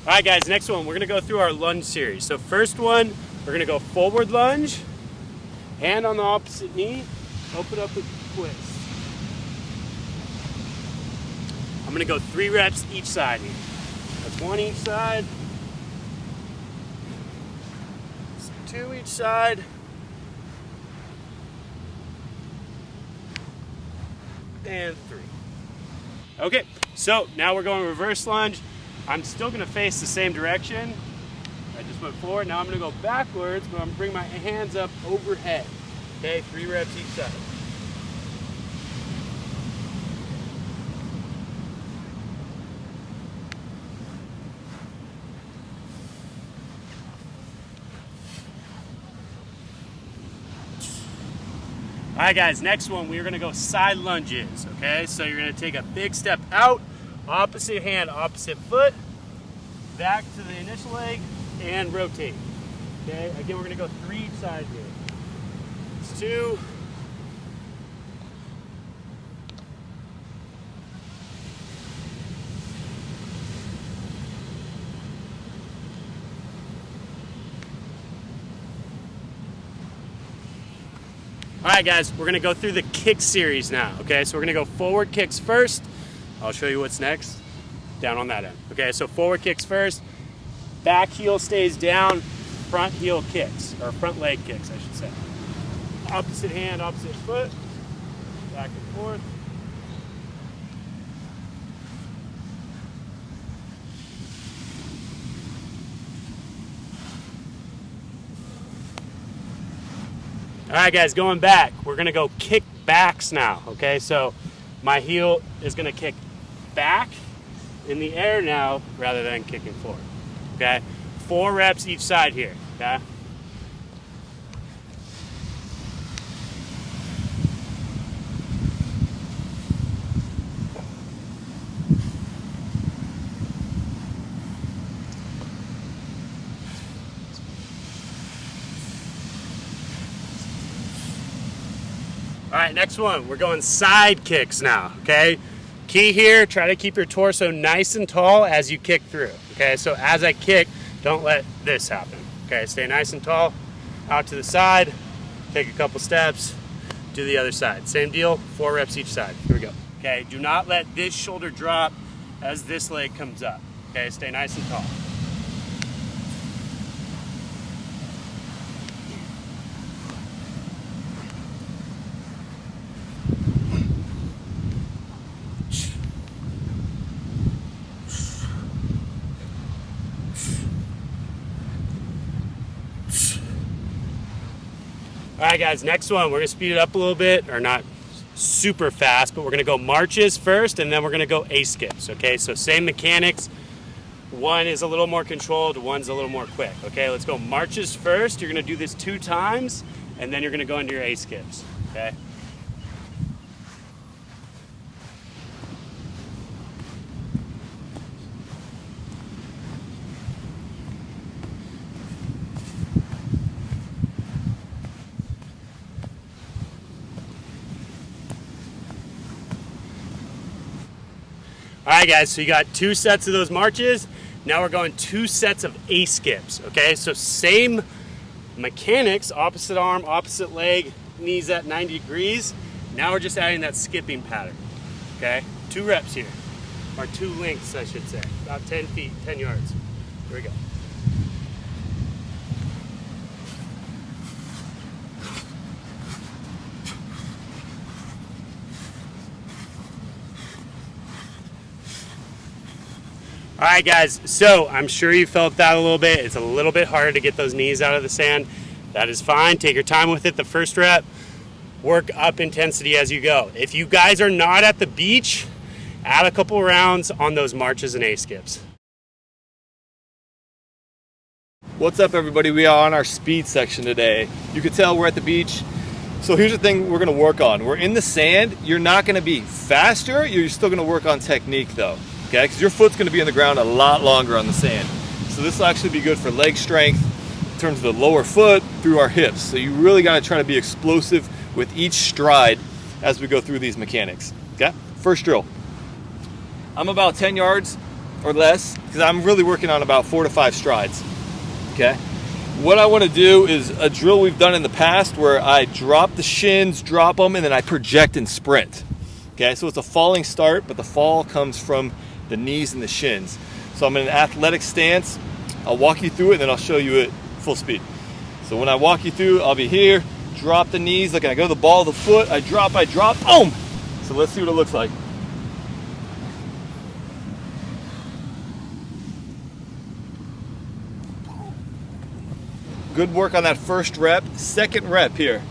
All right, guys, next one, we're gonna go through our lunge series. So first one, we're gonna go forward lunge, hand on the opposite knee, open up with twist. I'm gonna go 3 reps each side here. That's 1 each side. That's 2 each side. And 3. Okay, so now we're going reverse lunge. I'm still gonna face the same direction. I just went forward, now I'm gonna go backwards, but I'm gonna bring my hands up overhead. Okay, 3 reps each side. All right, guys, next one, we're gonna go side lunges, okay? So you're gonna take a big step out, opposite hand, opposite foot, back to the initial leg, and rotate, okay? Again, we're gonna go 3 each side here. It's 2. All right, guys, we're gonna go through the kick series now, okay? So we're gonna go forward kicks first. I'll show you what's next, down on that end. Okay, so forward kicks first, back heel stays down, front heel kicks, or front leg kicks, I should say. Opposite hand, opposite foot, back and forth. All right, guys, going back, we're gonna go kick backs now, okay? So my heel is gonna kick back in the air now rather than kicking forward, okay? 4 reps each side here, okay? All right, next one, we're going side kicks now, okay? Key here, try to keep your torso nice and tall as you kick through, okay? So as I kick, don't let this happen, okay? Stay nice and tall, out to the side, take a couple steps, do the other side. Same deal, 4 reps each side. Here we go, okay? Do not let this shoulder drop as this leg comes up, okay? Stay nice and tall. All right, guys, next one, we're gonna speed it up a little bit, or not super fast, but we're gonna go marches first, and then we're gonna go A-skips, okay? So same mechanics. One is a little more controlled, one's a little more quick, okay? Let's go marches first. You're gonna do this 2 times, and then you're gonna go into your A-skips, okay? All right, guys, so you got 2 sets of those marches. Now we're going 2 sets of A-skips, okay? So same mechanics, opposite arm, opposite leg, knees at 90 degrees. Now we're just adding that skipping pattern, okay? 2 reps here, or 2 lengths, I should say. About 10 feet, 10 yards. Here we go. All right, guys, so I'm sure you felt that a little bit. It's a little bit harder to get those knees out of the sand. That is fine. Take your time with it the first rep. Work up intensity as you go. If you guys are not at the beach, add a couple rounds on those marches and A-skips. What's up, everybody? We are on our speed section today. You can tell we're at the beach. So here's the thing we're gonna work on. We're in the sand. You're not gonna be faster. You're still gonna work on technique though. Okay, because your foot's going to be on the ground a lot longer on the sand. So this will actually be good for leg strength in terms of the lower foot through our hips. So you really got to try to be explosive with each stride as we go through these mechanics. Okay, first drill. I'm about 10 yards or less, because I'm really working on about 4 to 5 strides. Okay. What I want to do is a drill we've done in the past where I drop the shins, drop them, and then I project and sprint. Okay, so it's a falling start, but the fall comes from the knees and the shins. So I'm in an athletic stance. I'll walk you through it, and then I'll show you it full speed. So when I walk you through, I'll be here, drop the knees, look, I go to the ball of the foot, I drop, boom! So let's see what it looks like. Good work on that first rep. Second rep here.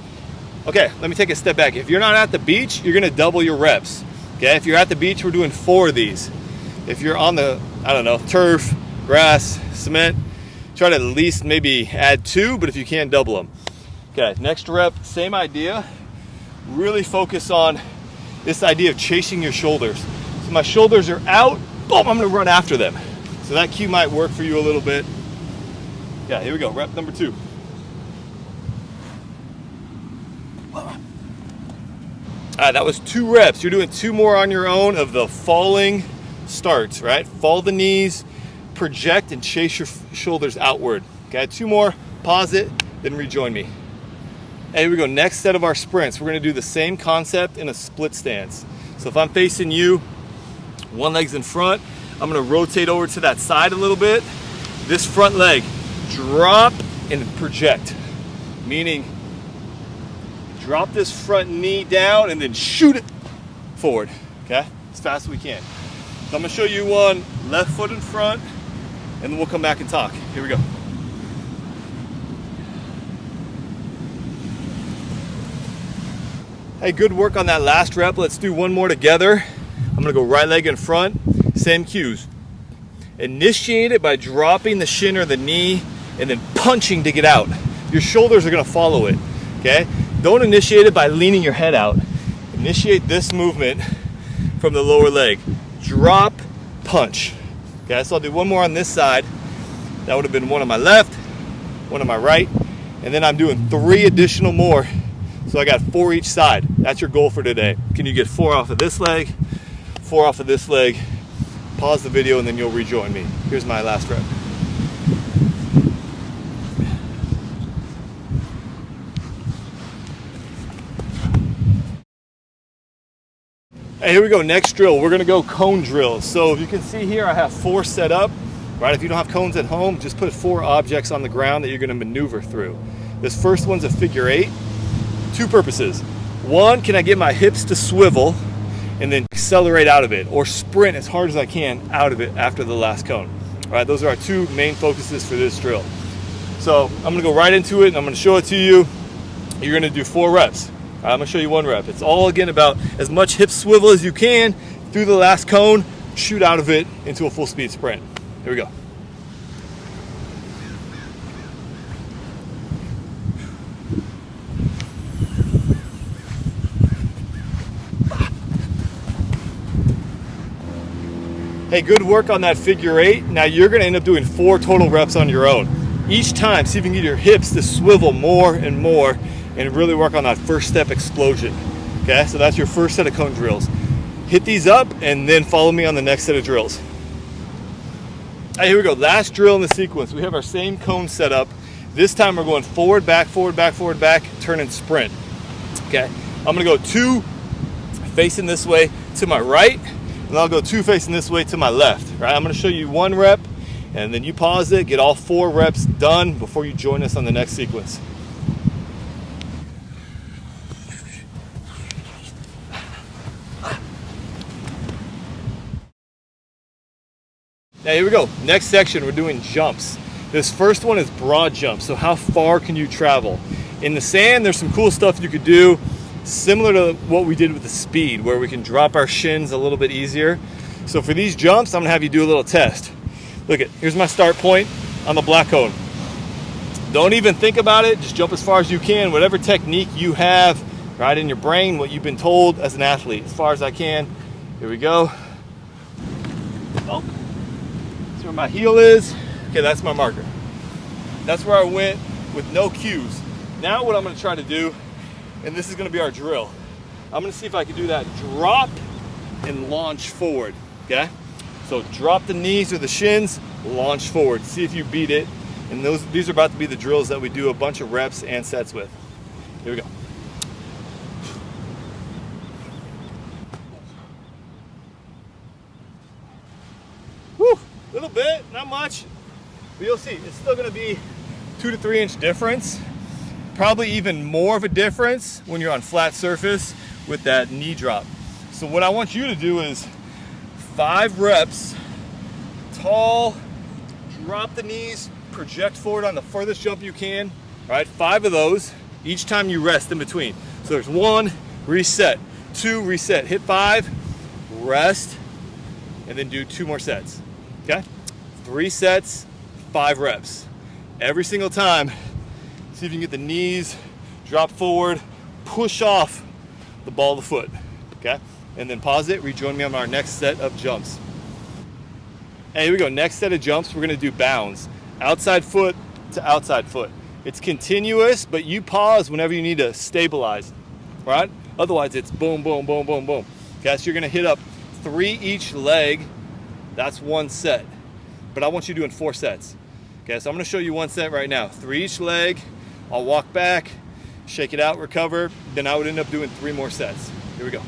Okay, let me take a step back. If you're not at the beach, you're gonna double your reps. Okay, if you're at the beach, we're doing 4 of these. If you're on the, I don't know, turf, grass, cement, try to at least maybe add 2, but if you can, double them. Okay, next rep, same idea. Really focus on this idea of chasing your shoulders. So my shoulders are out, boom, I'm gonna run after them. So that cue might work for you a little bit. Yeah, here we go, rep number 2. All right, that was 2 reps. You're doing 2 more on your own of the falling starts, right? Fall the knees, project and chase your shoulders outward. Okay, 2 more, pause it, then rejoin me. And here we go, next set of our sprints. We're gonna do the same concept in a split stance. So if I'm facing you, one leg's in front, I'm gonna rotate over to that side a little bit. This front leg, drop and project, meaning drop this front knee down and then shoot it forward, okay? As fast as we can. So I'm gonna show you one, left foot in front, and then we'll come back and talk. Here we go. Hey, good work on that last rep. Let's do one more together. I'm gonna go right leg in front, same cues. Initiate it by dropping the shin or the knee and then punching to get out. Your shoulders are gonna follow it, okay? Don't initiate it by leaning your head out. Initiate this movement from the lower leg. Drop, punch. Okay, so I'll do one more on this side. That would have been one on my left, one on my right, and then I'm doing 3 additional more. So I got 4 each side. That's your goal for today. Can you get 4 off of this leg, 4 off of this leg? Pause the video and then you'll rejoin me. Here's my last rep. Hey, here we go, next drill. We're gonna go cone drills. So if you can see here, I have 4 set up, right? If you don't have cones at home, just put 4 objects on the ground that you're gonna maneuver through. This first one's a figure 8, 2 purposes. 1, can I get my hips to swivel and then accelerate out of it, or sprint as hard as I can out of it after the last cone. All right, those are our 2 main focuses for this drill. So I'm gonna go right into it and I'm gonna show it to you. You're gonna do 4 reps. All right, I'm gonna show you 1 rep. It's all again about as much hip swivel as you can through the last cone, shoot out of it into a full speed sprint. Here we go. Hey, good work on that figure 8. Now you're gonna end up doing 4 total reps on your own. Each time, see if you can get your hips to swivel more and more and really work on that first step explosion. Okay, so that's your first set of cone drills. Hit these up and then follow me on the next set of drills. All right, here we go, last drill in the sequence. We have our same cone set up. This time we're going forward, back, forward, back, forward, back, turn and sprint. Okay, I'm gonna go 2 facing this way to my right, and I'll go 2 facing this way to my left, right? I'm gonna show you 1 rep, and then you pause it, get all 4 reps done before you join us on the next sequence. Now here we go, next section, we're doing jumps. This first one is broad jumps, so how far can you travel? In the sand, there's some cool stuff you could do, similar to what we did with the speed, where we can drop our shins a little bit easier. So for these jumps, I'm gonna have you do a little test. Look, here's my start point on the black cone. Don't even think about it, just jump as far as you can, whatever technique you have, right in your brain, what you've been told as an athlete, as far as I can. Here we go. Oh. See where my heel is? Okay, that's my marker. That's where I went with no cues. Now what I'm gonna try to do, and this is gonna be our drill, I'm gonna see if I can do that drop and launch forward, okay? So drop the knees or the shins, launch forward. See if you beat it. And these are about to be the drills that we do a bunch of reps and sets with. Here we go. Woo, little bit, not much. But you'll see, it's still gonna be 2 to 3 inch difference. Probably even more of a difference when you're on flat surface with that knee drop. So what I want you to do is 5 reps, tall, drop the knees, project forward on the furthest jump you can. All right, 5 of those, each time you rest in between. So there's 1, reset, 2, reset, hit 5, rest, and then do 2 more sets, okay? 3 sets, 5 reps. Every single time, see if you can get the knees, drop forward, push off the ball of the foot, okay? And then pause it, rejoin me on our next set of jumps. And here we go, next set of jumps, we're gonna do bounds. Outside foot to outside foot. It's continuous, but you pause whenever you need to stabilize, right? Otherwise it's boom, boom, boom, boom, boom. Okay, so you're gonna hit up 3 each leg. That's 1 set, but I want you doing 4 sets. Okay, so I'm gonna show you 1 set right now. 3 each leg, I'll walk back, shake it out, recover, then I would end up doing 3 more sets. Here we go.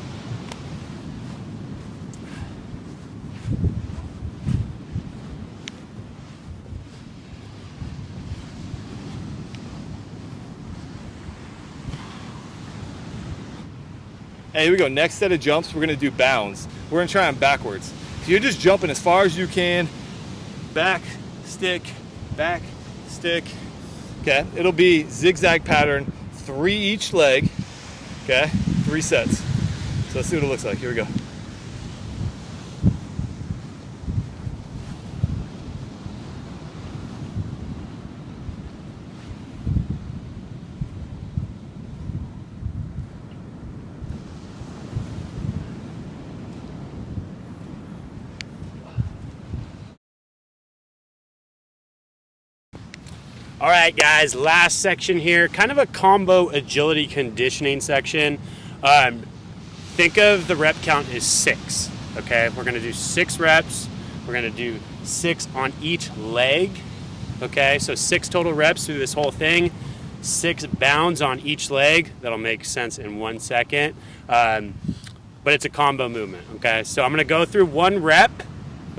Hey, here we go, next set of jumps, we're gonna do bounds. We're gonna try them backwards. So you're just jumping as far as you can, back, stick, okay? It'll be zigzag pattern, 3 each leg, okay? 3 sets. So let's see what it looks like, here we go. All right, guys, last section here, kind of a combo agility conditioning section. Think of the rep count as 6, okay? We're gonna do 6 reps. We're gonna do 6 on each leg, okay? So 6 total reps through this whole thing, 6 bounds on each leg. That'll make sense in 1 second. But it's a combo movement, okay? So I'm gonna go through 1 rep,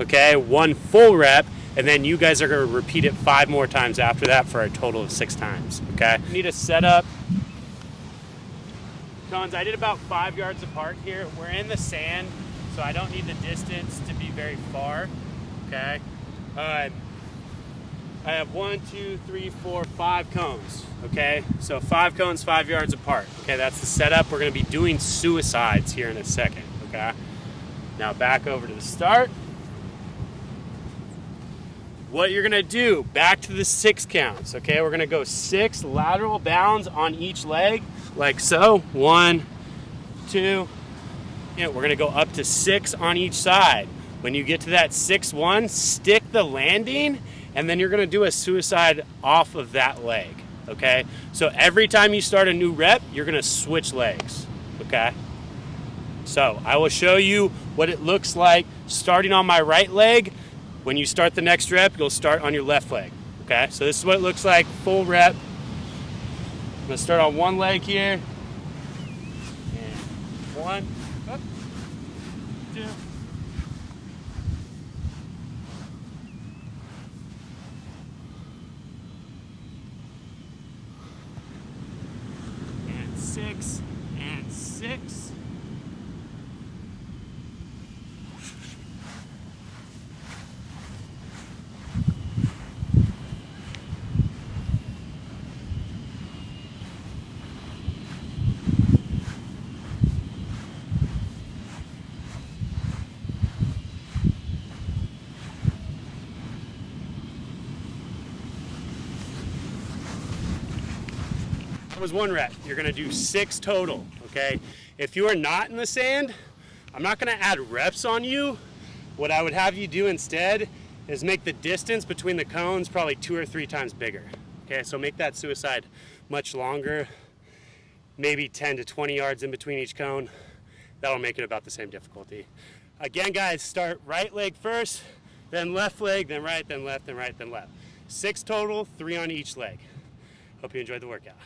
okay? 1 full rep, and then you guys are gonna repeat it 5 more times after that for a total of 6 times, okay? You need a setup. Cones, I did about 5 yards apart here. We're in the sand, so I don't need the distance to be very far, okay? I have 1, 2, 3, 4, 5 cones, okay? So 5 cones, 5 yards apart, okay? That's the setup. We're gonna be doing suicides here in a second, okay? Now back over to the start. What you're gonna do, back to the 6 counts, okay? We're gonna go 6 lateral bounds on each leg, like so. 1, 2, we're gonna go up to 6 on each side. When you get to that 6th one, stick the landing, and then you're gonna do a suicide off of that leg, okay? So every time you start a new rep, you're gonna switch legs, okay? So I will show you what it looks like starting on my right leg. When you start the next rep, you'll start on your left leg, okay? So this is what it looks like, full rep. I'm gonna start on 1 leg here. And 1, up, 2. And 6, and 6. That was 1 rep. You're gonna do 6 total, okay? If you are not in the sand, I'm not gonna add reps on you. What I would have you do instead is make the distance between the cones probably 2 or 3 times bigger, okay? So make that suicide much longer, maybe 10 to 20 yards in between each cone. that'll make it about the same difficulty. Again, guys, start right leg first, then left leg, then right, then left, then right, then left. 6 total, 3 on each leg. Hope you enjoyed the workout.